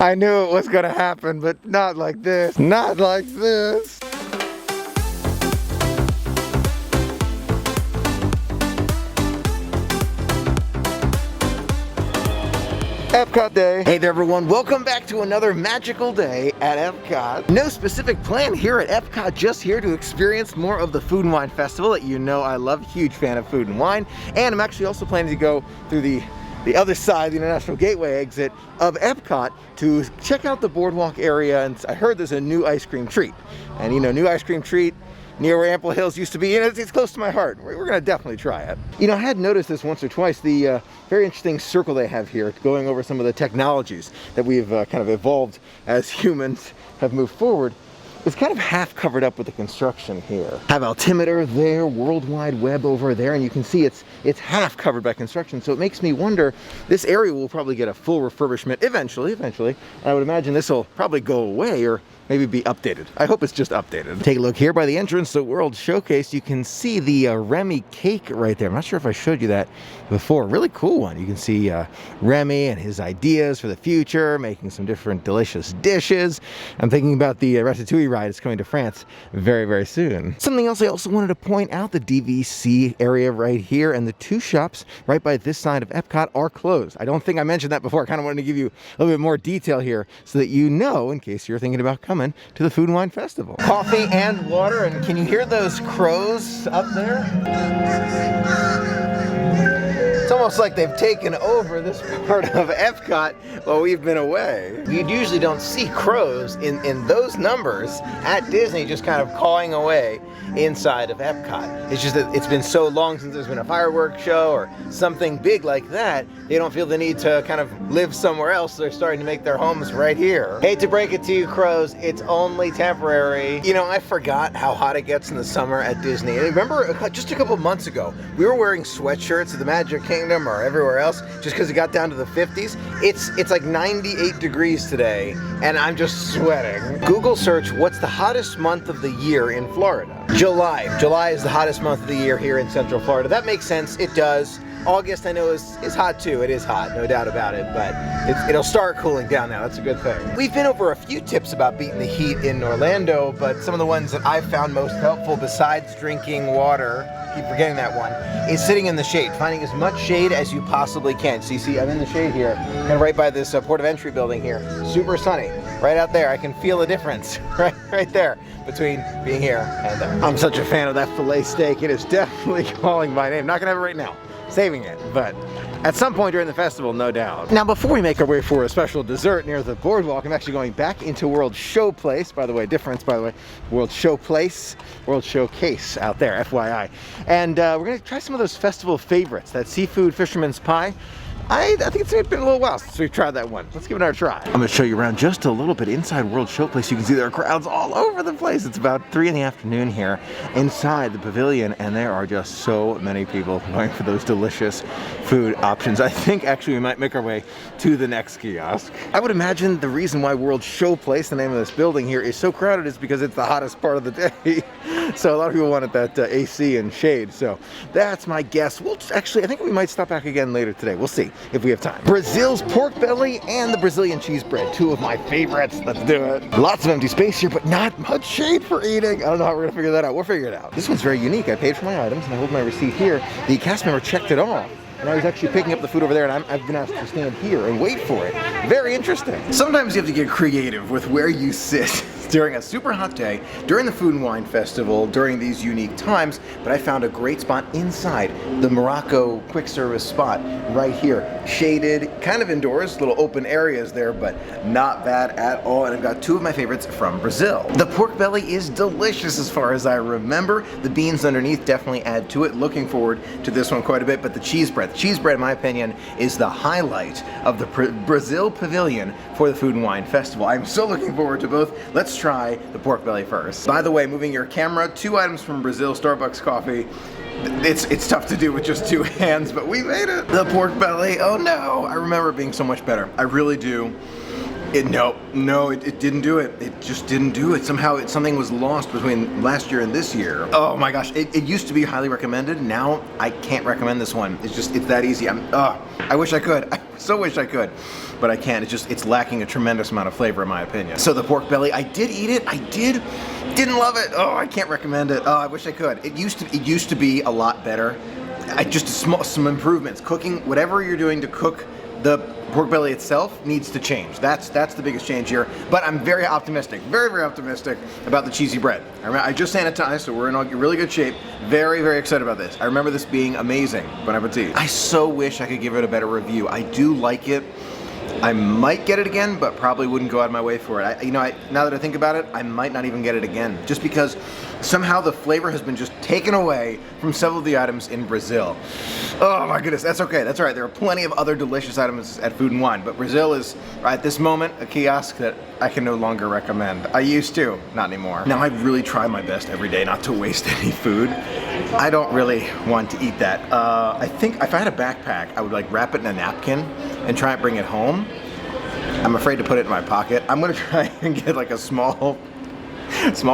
I knew it was gonna happen, but not like this. Not like this. Epcot day. Hey there everyone, welcome back to another magical day at Epcot. No specific plan here at Epcot, just here to experience more of the Food and Wine Festival that you know I love. Huge fan of food and wine. And I'm actually also planning to go through the other side, the International Gateway exit of Epcot to check out the Boardwalk area. And I heard there's a new ice cream treat. And you know, new ice cream treat near where Ample Hills used to be, and it's close to my heart. We're gonna definitely try it. You know, I had noticed this once or twice, the very interesting circle they have here, going over some of the technologies that we've kind of evolved as humans have moved forward. It's kind of half covered up with the construction here. Have altimeter there, World Wide Web over there, and you can see it's half covered by construction. So it makes me wonder, this area will probably get a full refurbishment eventually. I would imagine this will probably go away or maybe be updated. I hope it's just updated. Take a look here by the entrance to World Showcase. You can see the Remy cake right there. I'm not sure if I showed you that before. Really cool one. You can see Remy and his ideas for the future, making some different delicious dishes. I'm thinking about the Ratatouille ride. It's coming to France very, very soon. Something else I also wanted to point out, the DVC area right here and the two shops right by this side of Epcot are closed. I don't think I mentioned that before. I kind of wanted to give you a little bit more detail here so that you know, in case you're thinking about coming to the Food and Wine Festival. Coffee and water, and can you hear those crows up there? It's almost like they've taken over this part of Epcot while we've been away. You usually don't see crows in those numbers at Disney just kind of cawing away inside of Epcot. It's just that it's been so long since there's been a fireworks show or something big like that, they don't feel the need to kind of live somewhere else. They're starting to make their homes right here. Hate to break it to you, crows, it's only temporary. You know, I forgot how hot it gets in the summer at Disney. And remember, just a couple months ago, we were wearing sweatshirts at the Magic Kingdom or everywhere else just because it got down to the 50s. It's like 98 degrees today, and I'm just sweating. Google search, what's the hottest month of the year in Florida? July. July is the hottest month of the year here in Central Florida. That makes sense, it does. August I know is hot too. It is hot, no doubt about it, but it'll start cooling down now. That's a good thing. We've been over a few tips about beating the heat in Orlando, but some of the ones that I've found most helpful besides drinking water, keep forgetting that one, is sitting in the shade, finding as much shade as you possibly can. So you see, I'm in the shade here, and right by this port of entry building here. Super sunny, right out there. I can feel the difference right there between being here and there. I'm such a fan of that filet steak. It is definitely calling my name. Not gonna have it right now, saving it, but at some point during the festival, no doubt. Now, before we make our way for a special dessert near the Boardwalk, I'm actually going back into World Showplace. By the way, difference, by the way, World Showplace, World Showcase out there, FYI. And we're gonna try some of those festival favorites, that seafood fisherman's pie. I think it's been a little while since we've tried that one. Let's give it our try. I'm gonna show you around just a little bit inside World Showplace. You can see there are crowds all over the place. It's about 3 in the afternoon here inside the pavilion, and there are just so many people going for those delicious food options. I think actually we might make our way to the next kiosk. I would imagine the reason why World Showplace, the name of this building here, is so crowded is because it's the hottest part of the day. So a lot of people wanted that AC and shade. So that's my guess. We'll actually, I think we might stop back again later today. We'll see if we have time. Brazil's pork belly and the Brazilian cheese bread, two of my favorites. Let's do it. Lots of empty space here, but not much shade for eating. I don't know how we're gonna figure that out. We'll figure it out. This one's very unique. I paid for my items and I hold my receipt here. The cast member checked it off, and I was actually picking up the food over there, and I've been asked to stand here and wait for it. Very interesting. Sometimes you have to get creative with where you sit during a super hot day, during the Food and Wine Festival, during these unique times, but I found a great spot inside the Morocco quick service spot right here. Shaded, kind of indoors, little open areas there, but not bad at all. And I've got two of my favorites from Brazil. The pork belly is delicious as far as I remember. The beans underneath definitely add to it. Looking forward to this one quite a bit, but the cheese bread. The cheese bread, in my opinion, is the highlight of the Brazil Pavilion for the Food and Wine Festival. I'm so looking forward to both. Let's try the pork belly first. By the way, moving your camera, 2 items from Brazil, Starbucks coffee. It's tough to do with just 2 hands, but we made it. The pork belly, oh no, I remember it being so much better. I really do. No, it didn't do it. It just didn't do it. Somehow something was lost between last year and this year. Oh my gosh, it used to be highly recommended. Now I can't recommend this one. It's that easy. I wish I could. I so wish I could, but I can't. It's lacking a tremendous amount of flavor in my opinion. So the pork belly, I did eat it. Didn't love it. Oh, I can't recommend it. Oh, I wish I could. It used to be a lot better. Some improvements. Cooking, whatever you're doing to cook the pork belly itself needs to change. That's the biggest change here. But I'm very optimistic, very optimistic about the cheesy bread. I just sanitized, so we're in really good shape. Very excited about this. I remember this being amazing. Bon appetit. I so wish I could give it a better review. I do like it. I might get it again, but probably wouldn't go out of my way for it. Now that I think about it, I might not even get it again, just because somehow the flavor has been just taken away from several of the items in Brazil. Oh my goodness, that's okay, that's all right. There are plenty of other delicious items at Food and Wine, but Brazil is, at this moment, a kiosk that I can no longer recommend. I used to, not anymore. Now I really try my best every day not to waste any food. I don't really want to eat that. I think if I had a backpack, I would wrap it in a napkin and try and bring it home. I'm afraid to put it in my pocket. I'm gonna try and get a small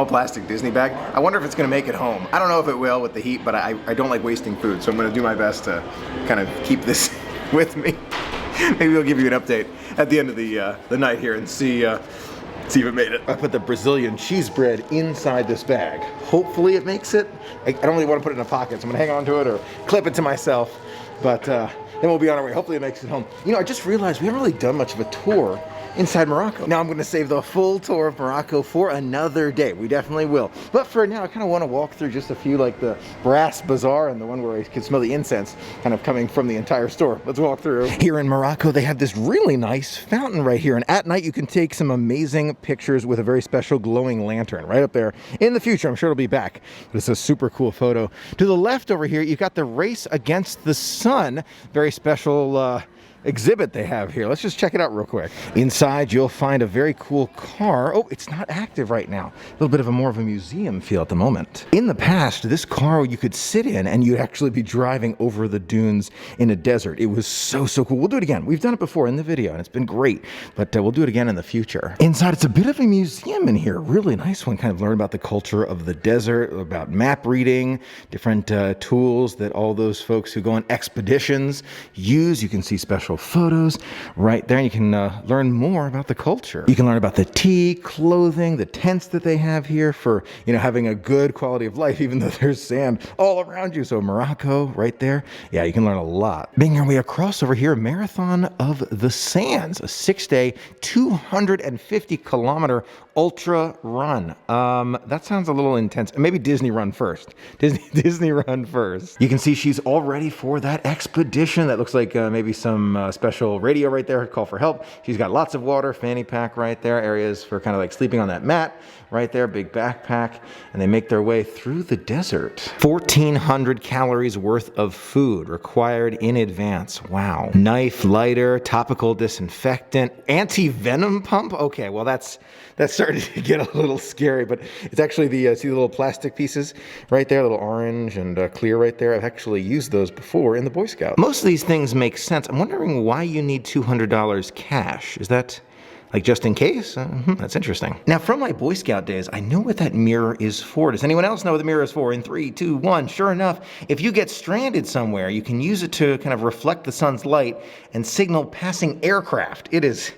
plastic Disney bag. I wonder if it's gonna make it home. I don't know if it will with the heat, but I don't like wasting food, so I'm gonna do my best to kind of keep this with me. Maybe I'll give you an update at the end of the night here and see if it made it. I put the Brazilian cheese bread inside this bag. Hopefully it makes it. I don't really want to put it in a pocket, so I'm gonna hang on to it or clip it to myself, but then we'll be on our way. Hopefully it makes it home. I just realized we haven't really done much of a tour inside Morocco. Now I'm gonna save the full tour of Morocco for another day. We definitely will. But for now, I kind of want to walk through just a few, like the brass bazaar and the one where I can smell the incense kind of coming from the entire store. Let's walk through. Here in Morocco, they have this really nice fountain right here. And at night, you can take some amazing pictures with a very special glowing lantern right up there. In the future, I'm sure it'll be back. But it's a super cool photo. To the left over here, you've got the race against the sun. Very special exhibit they have here. Let's just check it out real quick. Inside, you'll find a very cool car. Oh, it's not active right now. A little bit of more of a museum feel at the moment. In the past, this car you could sit in and you'd actually be driving over the dunes in a desert. It was so cool. We'll do it again. We've done it before in the video and it's been great, but we'll do it again in the future. Inside, it's a bit of a museum in here. Really nice one. Kind of learn about the culture of the desert, about map reading, different tools that all those folks who go on expeditions use. You can see special photos right there, and you can learn more about the culture. You can learn about the tea, clothing, the tents that they have here for having a good quality of life, even though there's sand all around you. So Morocco right there, yeah, you can learn a lot. Making our way across over here, Marathon of the Sands, a 6-day 250-kilometer ultra run. That sounds a little intense. Maybe Disney run first. Disney run first. You can see she's all ready for that expedition. That looks like maybe some special radio right there, call for help. She's got lots of water, fanny pack right there, areas for kind of like sleeping on that mat right there, big backpack, and they make their way through the desert. 1,400 calories worth of food required in advance. Wow. Knife, lighter, topical disinfectant, anti-venom pump. Okay, well that's starting to get a little scary, but it's actually see the little plastic pieces right there, a little orange and clear right there. I've actually used those before in the Boy Scouts. Most of these things make sense. I'm wondering why you need $200 cash. Is that like just in case? That's interesting. Now, from my Boy Scout days, I know what that mirror is for. Does anyone else know what the mirror is for? In 3, 2, 1, sure enough, if you get stranded somewhere, you can use it to kind of reflect the sun's light and signal passing aircraft. It's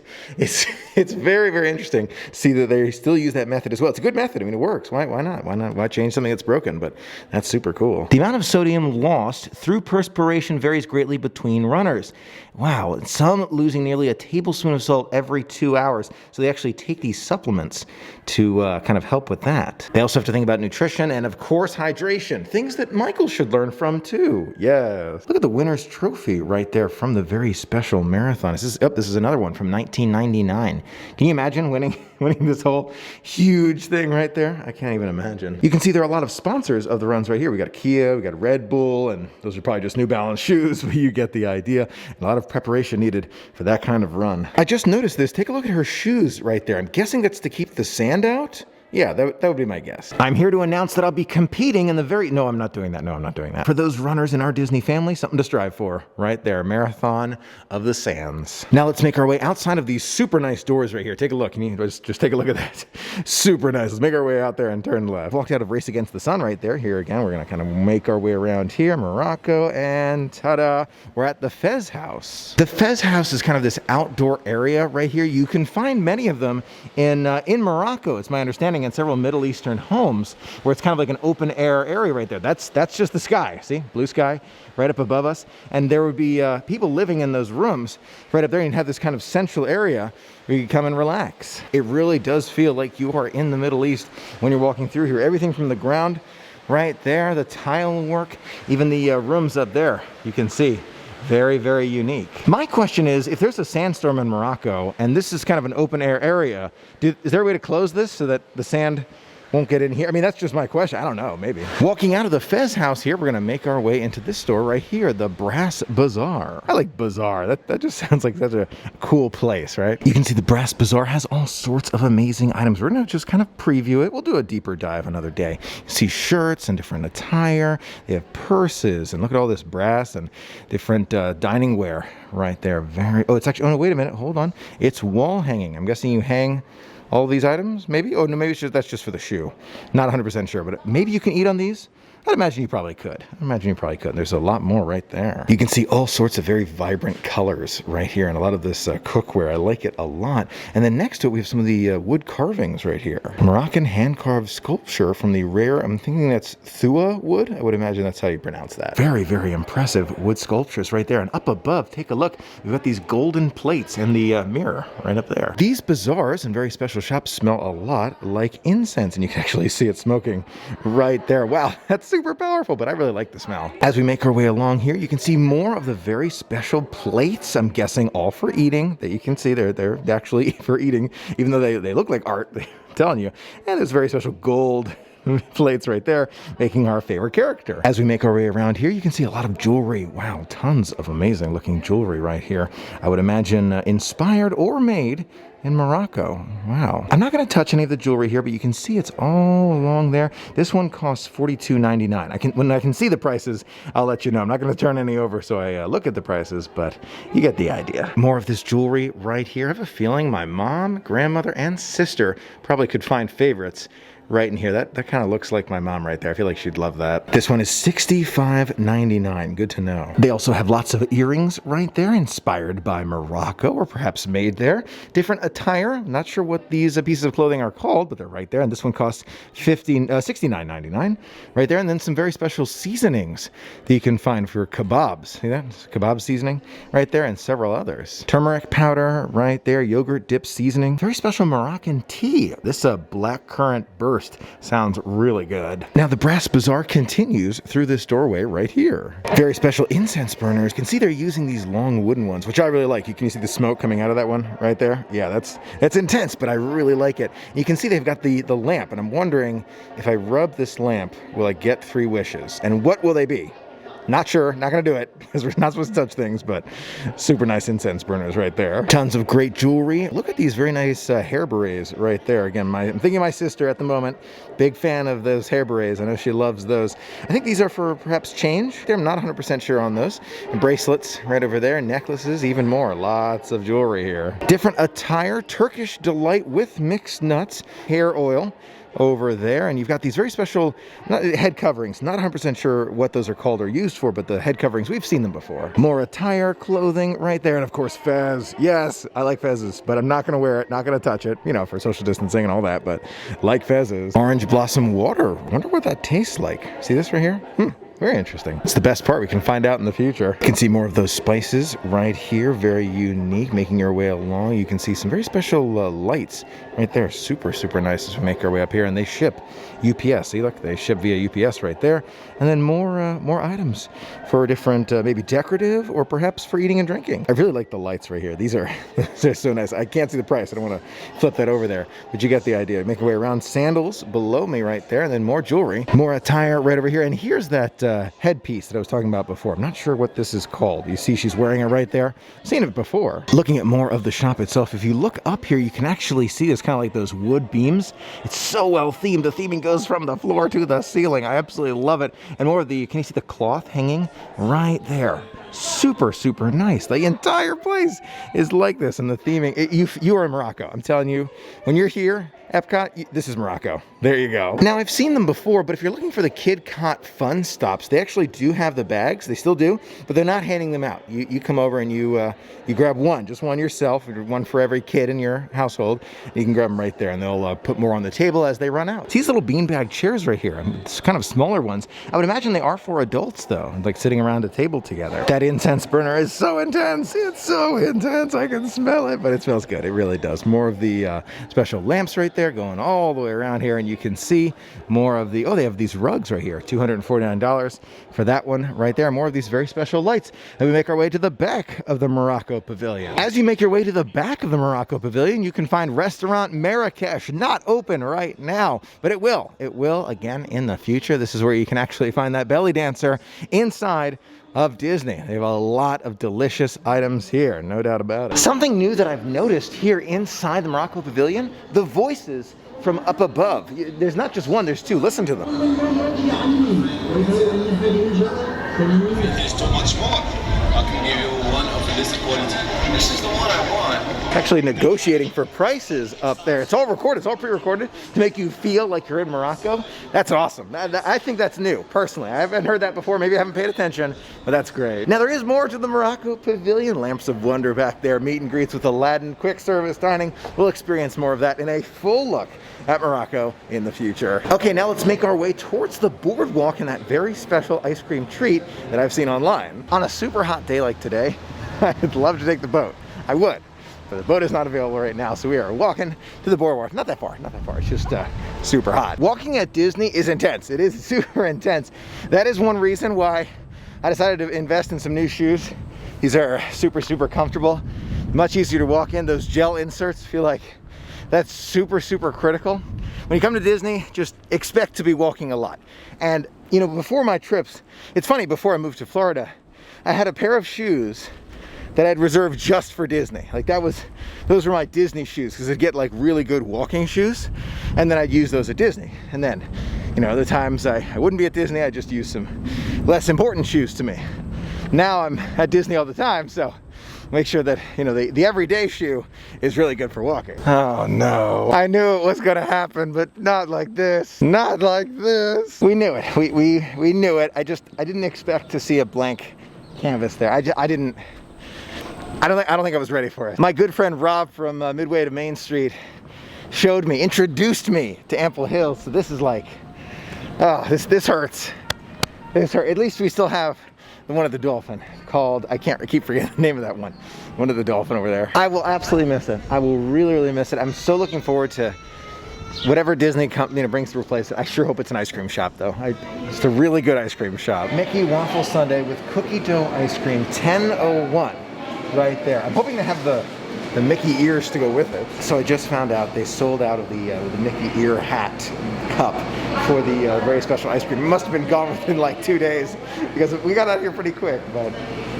very interesting to see that they still use that method as well. It's a good method. I mean, it works. Why not? Why change something that's broken? But that's super cool. The amount of sodium lost through perspiration varies greatly between runners. Wow, some losing nearly a tablespoon of salt every 2 hours. So they actually take these supplements to kind of help with that. They also have to think about nutrition and, of course, hydration. Things that Michael should learn from, too. Yes. Look at the winner's trophy right there from the very special marathon. This is another one from 1999. Can you imagine winning this whole huge thing right there? I can't even imagine. You can see there are a lot of sponsors of the runs right here. We got Kia, we got Red Bull, and those are probably just New Balance shoes, but you get the idea. A lot of preparation needed for that kind of run. I just noticed this. Take a look at her shoes right there. I'm guessing that's to keep the sand out. Yeah, that would be my guess. I'm here to announce that I'll be competing in the No, I'm not doing that. No, I'm not doing that. For those runners in our Disney family, something to strive for. Right there, Marathon of the Sands. Now let's make our way outside of these super nice doors right here. Take a look. Can you just take a look at that? Super nice. Let's make our way out there and turn left. Walked out of Race Against the Sun right there. Here again, we're going to kind of make our way around here. Morocco, and ta-da, we're at the Fez House. The Fez House is kind of this outdoor area right here. You can find many of them in Morocco, it's my understanding, in several Middle Eastern homes, where it's kind of like an open air area right there. That's just the sky. See, blue sky right up above us, and there would be people living in those rooms right up there, and you'd have this kind of central area where you can come and relax. It really does feel like you are in the Middle East when you're walking through here. Everything from the ground right there, the tile work, even the rooms up there, you can see. Very, very unique. My question is, if there's a sandstorm in Morocco, and this is kind of an open air area, is there a way to close this so that the sand won't get in here? I mean, that's just my question. I don't know, maybe. Walking out of the Fez House here, we're gonna make our way into this store right here, the Brass Bazaar. I like Bazaar. That just sounds like such a cool place, right? You can see the Brass Bazaar has all sorts of amazing items. We're gonna just kind of preview it. We'll do a deeper dive another day. You see shirts and different attire. They have purses, and look at all this brass and different dining ware right there. It's actually, oh no, wait a minute, hold on. It's wall hanging. I'm guessing you hang all these items, maybe? Oh, no, maybe that's just for the shoe. Not 100% sure, but maybe you can eat on these? I'd imagine you probably could. There's a lot more right there. You can see all sorts of very vibrant colors right here, and a lot of this cookware. I like it a lot. And then next to it, we have some of the wood carvings right here. Moroccan hand-carved sculpture from the rare, I'm thinking that's Thua wood? I would imagine that's how you pronounce that. Very, very impressive wood sculptures right there. And up above, take a look. We've got these golden plates and the mirror right up there. These bazaars and very special shops smell a lot like incense, and you can actually see it smoking right there. Wow, that's super powerful, but I really like the smell. As we make our way along here, you can see more of the very special plates. I'm guessing all for eating. That you can see they're actually for eating, even though they look like art. I'm telling you. And there's very special gold plates right there, making our favorite character. As we make our way around here, you can see a lot of jewelry. Wow, tons of amazing looking jewelry right here. I would imagine inspired or made in Morocco. Wow. I'm not going to touch any of the jewelry here, but you can see it's all along there. This one costs $42.99. When I can see the prices, I'll let you know. I'm not going to turn any over so I look at the prices, but you get the idea. More of this jewelry right here. I have a feeling my mom, grandmother, and sister probably could find favorites right in here. That kind of looks like my mom right there. I feel like she'd love that. This one is $65.99. Good to know. They also have lots of earrings right there, inspired by Morocco or perhaps made there. Different attire. Not sure what these pieces of clothing are called, but they're right there. And this one costs $69.99 right there. And then some very special seasonings that you can find for kebabs. See that? It's kebab seasoning right there, and several others. Turmeric powder right there. Yogurt dip seasoning. Very special Moroccan tea. This black currant burst sounds really good. Now the Brass Bazaar continues through this doorway right here. Very special incense burners. You can see they're using these long wooden ones, which I really like. You can see the smoke coming out of that one right there. Yeah, that's intense, but I really like it. You can see they've got the lamp, and I'm wondering if I rub this lamp, will I get 3 wishes? And what will they be? Not sure, not gonna do it, because we're not supposed to touch things, but super nice incense burners right there. Tons of great jewelry. Look at these very nice hair berets right there. Again, I'm thinking of my sister at the moment. Big fan of those hair berets. I know she loves those. I think these are for perhaps change. I'm not 100% sure on those. And bracelets right over there, necklaces, even more. Lots of jewelry here. Different attire, Turkish delight with mixed nuts, hair oil over there, and you've got these very special head coverings. Not 100% sure what those are called or used for, but the head coverings, we've seen them before. More attire, clothing right there, and of course fez. Yes, I like fezzes, but I'm not going to wear it, not going to touch it, you know, for social distancing and all that, but like fezzes. Orange blossom water. Wonder what that tastes like. See this right here? Very interesting. It's the best part. We can find out in the future. You can see more of those spices right here. Very unique. Making your way along, you can see some very special lights right there. Super, super nice as we make our way up here. And they ship UPS. See, look, they ship via UPS right there. And then more items for different, maybe decorative or perhaps for eating and drinking. I really like the lights right here. These are they're so nice. I can't see the price. I don't want to flip that over there, but you get the idea. Make our way around. Sandals below me right there, and then more jewelry, more attire right over here. And here's that headpiece that I was talking about before. I'm not sure what this is called. You see she's wearing it right there. I've seen it before. Looking at more of the shop itself, if you look up here, you can actually see there's kind of like those wood beams. It's so well themed. The theming goes from the floor to the ceiling. I absolutely love it. And more of the, can you see the cloth hanging right there? Super, super nice. The entire place is like this, and the theming, you are in Morocco. I'm telling you, when you're here, Epcot, this is Morocco. There you go. Now, I've seen them before, but if you're looking for the Kid Cot fun stops, they actually do have the bags. They still do, but they're not handing them out. You come over and you grab one, just one yourself, or one for every kid in your household. You can grab them right there, and they'll put more on the table as they run out. See these little beanbag chairs right here. It's kind of smaller ones. I would imagine they are for adults, though, like sitting around a table together. That incense burner is so intense. It's so intense. I can smell it, but it smells good. It really does. More of the special lamps right there going all the way around here, and you can see more of the, oh, they have these rugs right here, $249 for that one right there. More of these very special lights. And we make our way to the back of the Morocco Pavilion. As you make your way to the back of the Morocco Pavilion, you can find Restaurant Marrakesh, not open right now, but it will again in the future. This is where you can actually find that belly dancer inside of Disney. They have a lot of delicious items here, no doubt about it. Something new that I've noticed here inside the Morocco Pavilion, the voices from up above. There's not just one, there's two. Listen to them. There's too much more. I can give you one of this quality. This is the one I want. Actually negotiating for prices up there. It's all recorded, it's all pre-recorded to make you feel like you're in Morocco. That's awesome. I think that's new, personally. I haven't heard that before, maybe I haven't paid attention, but that's great. Now there is more to the Morocco Pavilion. Lamps of Wonder back there, meet and greets with Aladdin, quick service dining. We'll experience more of that in a full look at Morocco in the future. Okay, now let's make our way towards the boardwalk and that very special ice cream treat that I've seen online. On a super hot day like today, I'd love to take the boat. I would. But the boat is not available right now, so we are walking to the boardwalk. Not that far, it's just super hot. Walking at Disney is intense. It is super intense. That is one reason why I decided to invest in some new shoes. These are super, super comfortable. Much easier to walk in. Those gel inserts, feel like that's super, super critical. When you come to Disney, just expect to be walking a lot. And, you know, before my trips, it's funny, before I moved to Florida, I had a pair of shoes that I'd reserved just for Disney. Like those were my Disney shoes, because I'd get like really good walking shoes, and then I'd use those at Disney. And then, you know, the times I wouldn't be at Disney, I'd just use some less important shoes to me. Now I'm at Disney all the time, so make sure that, you know, the everyday shoe is really good for walking. Oh no. I knew it was gonna happen, but not like this. Not like this. We knew it. We knew it. I didn't expect to see a blank canvas there. I don't think I was ready for it. My good friend Rob from Midway to Main Street introduced me to Ample Hills. So this is like, oh, this hurts. This hurts. At least we still have the one at the Dolphin called, I keep forgetting the name of that one. One at the Dolphin over there. I will absolutely miss it. I will really, really miss it. I'm so looking forward to whatever Disney company brings to replace it. I sure hope it's an ice cream shop though. It's a really good ice cream shop. Mickey Waffle Sundae with cookie dough ice cream, $10.01. Right there. I'm hoping to have the Mickey ears to go with it. So I just found out they sold out of the Mickey ear hat cup for the very special ice cream. It must have been gone within like 2 days, because we got out here pretty quick, but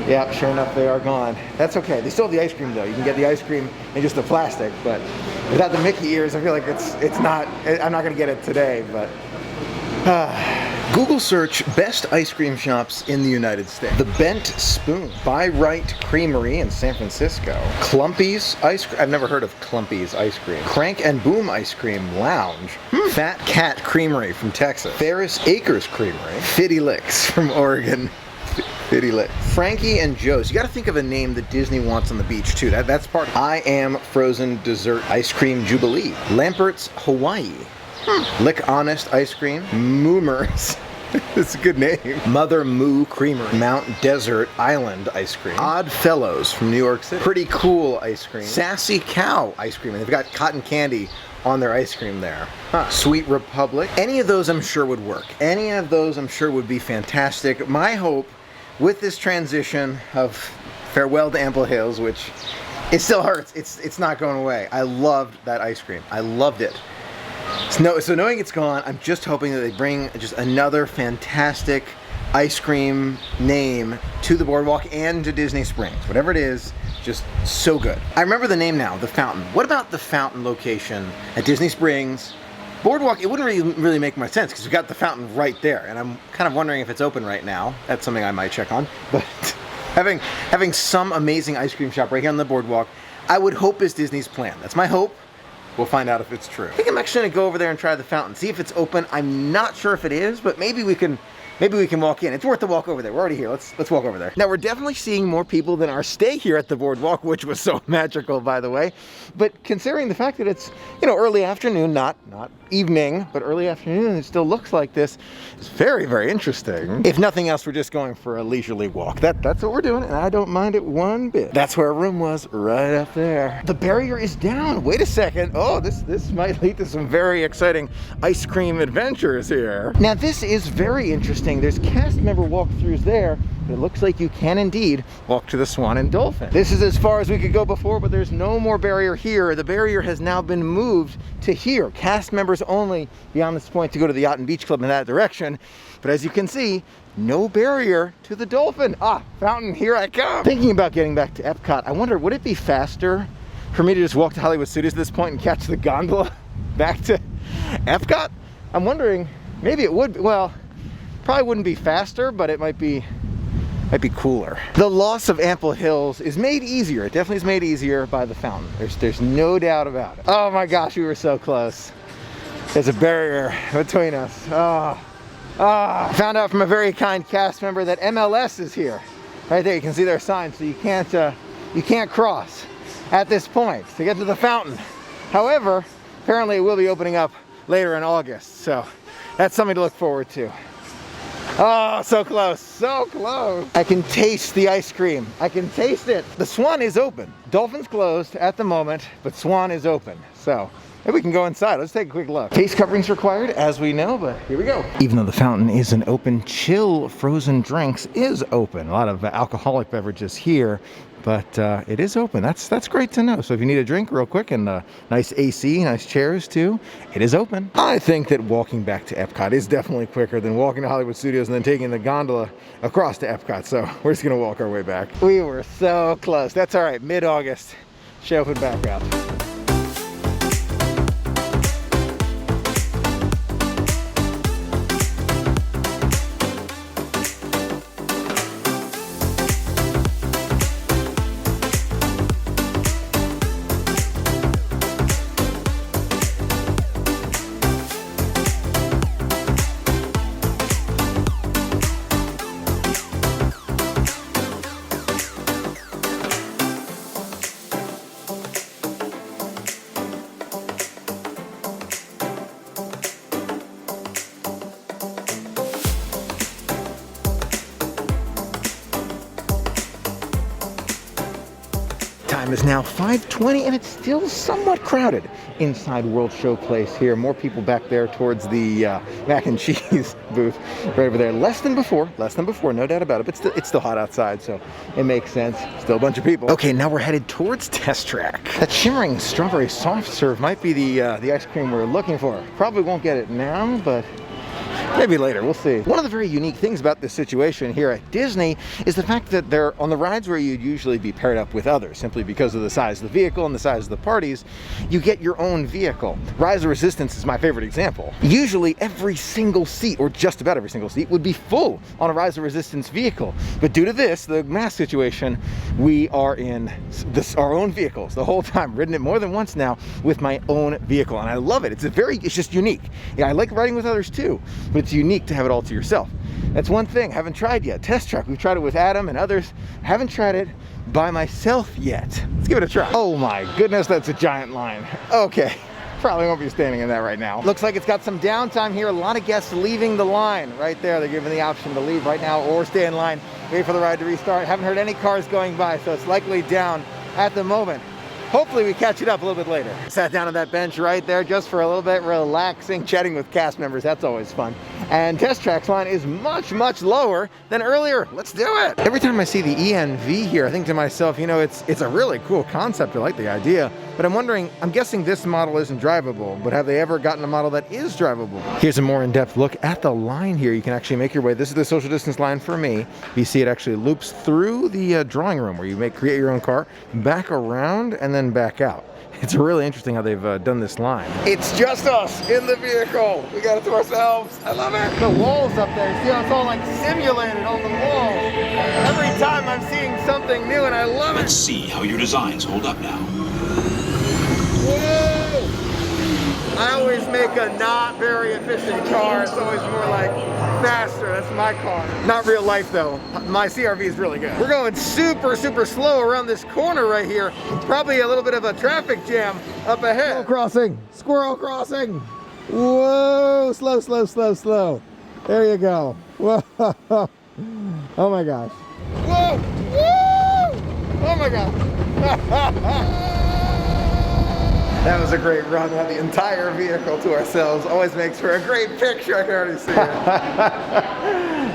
yeah, sure enough, they are gone. That's okay. They still have the ice cream though. You can get the ice cream in just the plastic, but without the Mickey ears, I feel like I'm not gonna get it today, but Google search best ice cream shops in the United States. The Bent Spoon, By Right Creamery in San Francisco. Clumpy's Ice Cream, I've never heard of Clumpy's Ice Cream. Crank and Boom Ice Cream Lounge. Fat Cat Creamery from Texas. Ferris Acres Creamery. Fitty Licks from Oregon. Fitty Licks. Frankie and Joe's. You gotta think of a name that Disney wants on the beach too. That's part of it. I Am Frozen Dessert Ice Cream Jubilee. Lampert's Hawaii. Lick Honest Ice Cream. Moomers. It's a good name. Mother Moo Creamery. Mount Desert Island Ice Cream. Odd Fellows from New York City. Pretty Cool Ice Cream. Sassy Cow Ice Cream. And they've got cotton candy on their ice cream there. Sweet Republic. Any of those I'm sure would work. Any of those I'm sure would be fantastic. My hope with this transition of farewell to Ample Hills, which it still hurts. It's not going away. I loved that ice cream. I loved it. So knowing it's gone, I'm just hoping that they bring just another fantastic ice cream name to the boardwalk and to Disney Springs. Whatever it is, just so good. I remember the name now, the Fountain. What about the Fountain location at Disney Springs? Boardwalk, it wouldn't really make much sense because we got the Fountain right there, and I'm kind of wondering if it's open right now. That's something I might check on. But having some amazing ice cream shop right here on the boardwalk, I would hope is Disney's plan. That's my hope. We'll find out if it's true. I think I'm actually gonna go over there and try the Fountain, see if it's open. I'm not sure if it is, but maybe we can walk in. It's worth the walk over there. We're already here. Let's walk over there. Now, we're definitely seeing more people than our stay here at the boardwalk, which was so magical, by the way. But considering the fact that it's, you know, early afternoon, not evening, but early afternoon, it still looks like this. It's very, very interesting. If nothing else, we're just going for a leisurely walk. That's what we're doing, and I don't mind it one bit. That's where our room was, right up there. The barrier is down. Wait a second. Oh, this might lead to some very exciting ice cream adventures here. Now, this is very interesting. There's cast member walkthroughs there, but it looks like you can indeed walk to the Swan and Dolphin. This is as far as we could go before, but there's no more barrier here. The barrier has now been moved to here. Cast members only beyond this point to go to the Yacht and Beach Club in that direction. But as you can see, no barrier to the Dolphin. Ah, Fountain, here I come. Thinking about getting back to Epcot, I wonder, would it be faster for me to just walk to Hollywood Studios at this point and catch the gondola back to Epcot? I'm wondering, maybe it would be. Well, probably wouldn't be faster, but it might be cooler. The loss of Ample Hills is made easier. It definitely is made easier by the Fountain. There's no doubt about it. Oh my gosh, we were so close. There's a barrier between us. Found out from a very kind cast member that MLS is here. Right there, you can see their sign, so you can't cross at this point to get to the Fountain. However, apparently it will be opening up later in August, so that's something to look forward to. Oh, so close, so close. I can taste the ice cream. I can taste it. The Swan is open. Dolphin's closed at the moment, but Swan is open. So maybe we can go inside. Let's take a quick look. Face coverings required, as we know, but here we go. Even though the Fountain isn't open, Chill frozen drinks is open. A lot of alcoholic beverages here, but it is open. That's great to know. So if you need a drink real quick and nice AC, nice chairs too, it is open. I think that walking back to Epcot is definitely quicker than walking to Hollywood Studios and then taking the gondola across to Epcot. So we're just gonna walk our way back. We were so close. That's all right, mid-August, should open back up. Time is now 5:20 and it's still somewhat crowded inside World Showplace here. More people back there towards the mac and cheese booth right over there. Less than before, no doubt about it, but it's still hot outside, so it makes sense. Still a bunch of people. Okay, now we're headed towards Test Track. That shimmering strawberry soft serve might be the ice cream we're looking for. Probably won't get it now, but maybe later, we'll see. One of the very unique things about this situation here at Disney is the fact that they're on the rides where you'd usually be paired up with others, simply because of the size of the vehicle and the size of the parties, you get your own vehicle. Rise of Resistance is my favorite example. Usually every single seat, or just about every single seat, would be full on a Rise of Resistance vehicle. But due to this, the mask situation, we are in our own vehicles the whole time. Ridden it more than once now with my own vehicle, and I love it. It's just unique. Yeah, I like riding with others too, but it's unique to have it all to yourself. That's one thing I haven't tried yet. Test Track, we've tried it with Adam and others. Haven't tried it by myself yet. Let's give it a try. Oh my goodness, that's a giant line. Okay, probably won't be standing in that right now. Looks like it's got some downtime here. A lot of guests leaving the line right there. They're given the option to leave right now or stay in line, wait for the ride to restart. Haven't heard any cars going by, so it's likely down at the moment. Hopefully we catch it up a little bit later. Sat down on that bench right there just for a little bit, relaxing, chatting with cast members. That's always fun. And Test Track's line is much, much lower than earlier. Let's do it. Every time I see the ENV here, I think to myself, you know, it's a really cool concept. I like the idea, but I'm wondering, I'm guessing this model isn't drivable, but have they ever gotten a model that is drivable? Here's a more in-depth look at the line here. You can actually make your way. This is the social distance line for me. You see it actually loops through the drawing room where you create your own car, back around and then back out. It's really interesting how they've done this line. It's just us in the vehicle. We got it to ourselves. I love it. The walls up there, see how it's all like simulated on the walls. Every time I'm seeing something new and I love it. Let's see how your designs hold up now. Whoa! I always make a not very efficient car. It's always more like faster. That's my car. Not real life though. My CRV is really good. We're going super, super slow around this corner right here. Probably a little bit of a traffic jam up ahead. Squirrel crossing. Squirrel crossing. Whoa! Slow, slow, slow, slow. There you go. Whoa! Oh my gosh. Whoa! Woo! Oh my gosh. That was a great run. We had the entire vehicle to ourselves. Always makes for a great picture. I can already see it.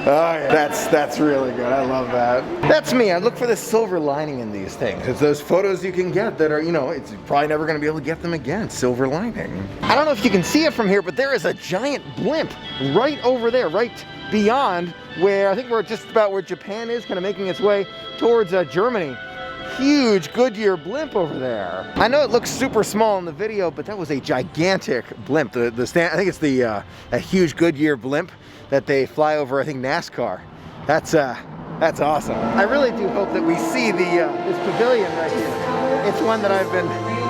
Oh yeah, that's really good. I love that. That's me. I look for the silver lining in these things. It's those photos you can get that are, you know, it's probably never going to be able to get them again. Silver lining. I don't know if you can see it from here, but there is a giant blimp right over there, right beyond where I think we're just about where Japan is, kind of making its way towards Germany. Huge Goodyear blimp over there. I know it looks super small in the video, but that was a gigantic blimp. The stand, I think it's the a huge Goodyear blimp that they fly over, I think, NASCAR. That's awesome. I really do hope that we see this pavilion right here. It's one that I've been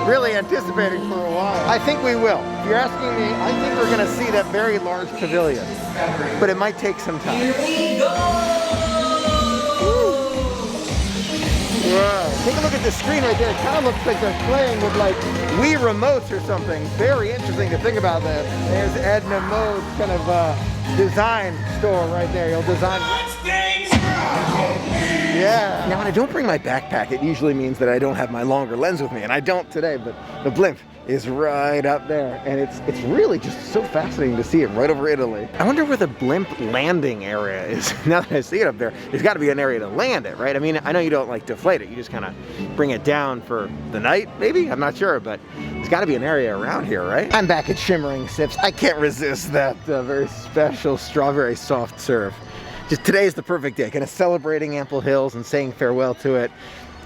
really anticipating for a while. I think we will. If you're asking me, I think we're gonna see that very large pavilion, but it might take some time. Here we go. Wow. Take a look at the screen right there. It kind of looks like they're playing with like Wii remotes or something. Very interesting to think about this. There's Edna Mode's kind of design store right there. You'll design. Yeah. Now when I don't bring my backpack, it usually means that I don't have my longer lens with me, and I don't today, but the blimp is right up there, and it's really just so fascinating to see it right over Italy. I wonder where the blimp landing area is. Now that I see it up there, there's got to be an area to land it, right? I mean, I know you don't like deflate it, you just kind of bring it down for the night, maybe? I'm not sure, but there's got to be an area around here, right? I'm back at Shimmering Sips. I can't resist that very special strawberry soft serve. Just today's the perfect day, kind of celebrating Ample Hills and saying farewell to it.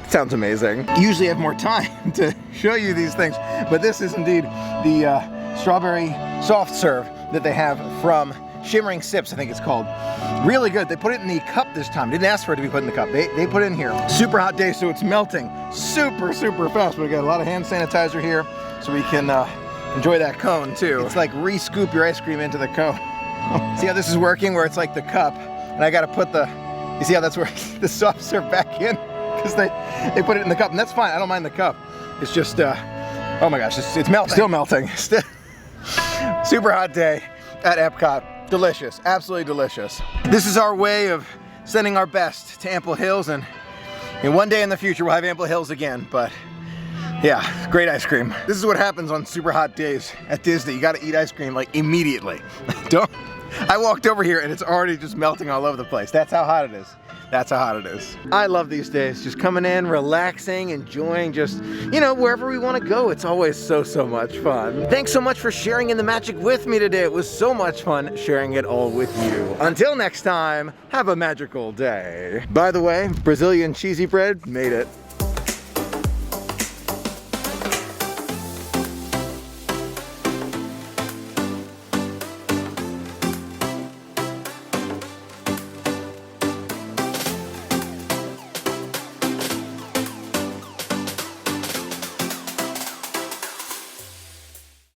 Sounds amazing. Usually I have more time to show you these things, but this is indeed the strawberry soft serve that they have from Shimmering Sips, I think it's called. Really good. They put it in the cup this time. Didn't ask for it to be put in the cup. They put it in here. Super hot day, so it's melting super, super fast. We got a lot of hand sanitizer here, so we can enjoy that cone too. It's like re-scoop your ice cream into the cone. See how this is working, where it's like the cup, and I gotta put you see how that's working? The soft serve back in, because they put it in the cup, and that's fine. I don't mind the cup. It's just, oh my gosh, it's melting. Still melting. Super hot day at Epcot. Delicious, absolutely delicious. This is our way of sending our best to Ample Hills, and one day in the future we'll have Ample Hills again, but yeah, great ice cream. This is what happens on super hot days at Disney. You gotta eat ice cream like immediately. I walked over here and it's already just melting all over the place. That's how hot it is. That's how hot it is. I love these days, just coming in, relaxing, enjoying, just, wherever we want to go. It's always so much fun. Thanks so much for sharing in the magic with me today. It was so much fun sharing it all with you. Until next time, have a magical day. By the way, Brazilian cheesy bread made it.